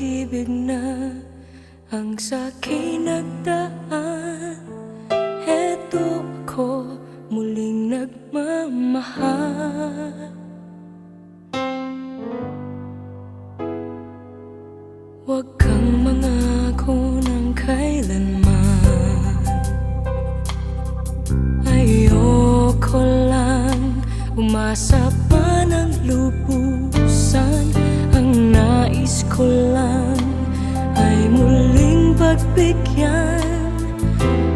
pag-ibig na ang sa'kin nagdaan. Heto ako muling nagmamahal. Huwag kang mangako ng kailanman. Ayoko lang umasa pa ng lubusan. Ang nais ko lang ay muling pagbigyan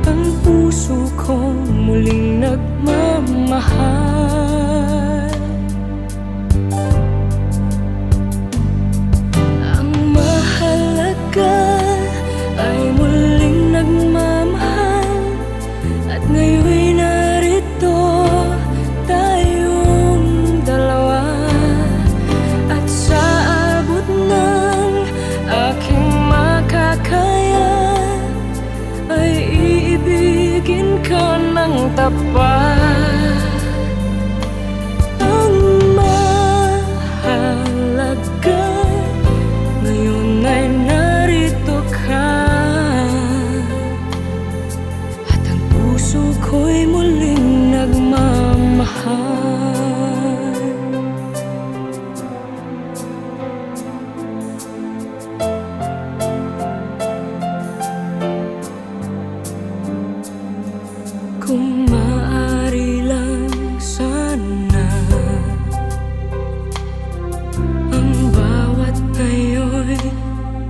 ang puso kong muling nagmamahal. Ang mahalaga ay muling nagmamahal. At ngayon'y narito tayong dalawa. At sa abot ng aking makakaya ay iibigin ka ng tapat. Ang mahalaga ngayon ay narito ka. At ang puso ko'y muling nagmamahal. Kung maaari lang sana ang bawat ngayon'y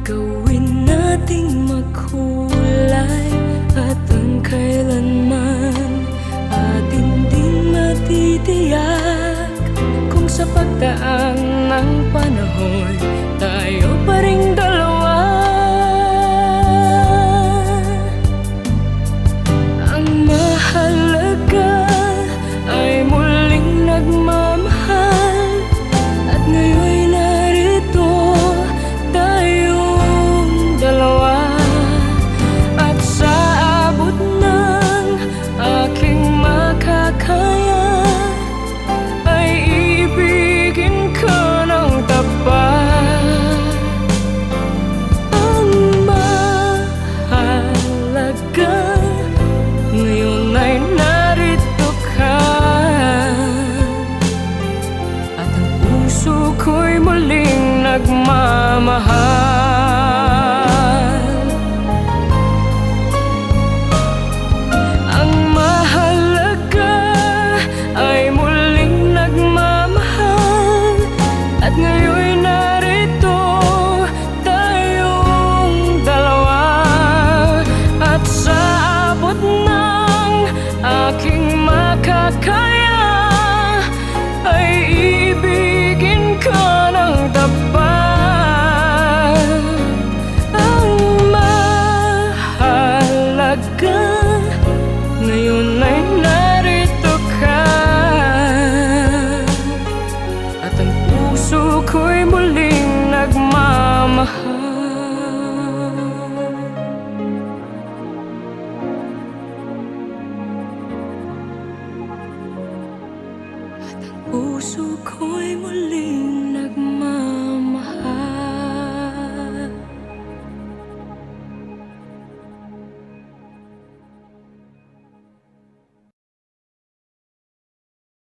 gawin nating magkulay. At ang kailanman atin din matitiyak. Kung sa pagdaan ng panahon tayo pa ring dalawa. Ang mahalaga ay muling nagmamahal. At ngayon'y narito tayong dalawa. At sa abot ng aking makakaya ay iibigin ka ng tapat. Ang mahalaga ngayon ay narito ka. At ang puso ko'y muling nagmamahal. Ang mahalaga ay muling nagmamahal. At ngayon'y narito tayong dalawa. At sa abot ng aking makakaya ay iibigin ka ng tapat. Ang mahalaga ngayon ay narito ka. At ang puso ko'y muling nagmamahal. At ang puso ko'y muling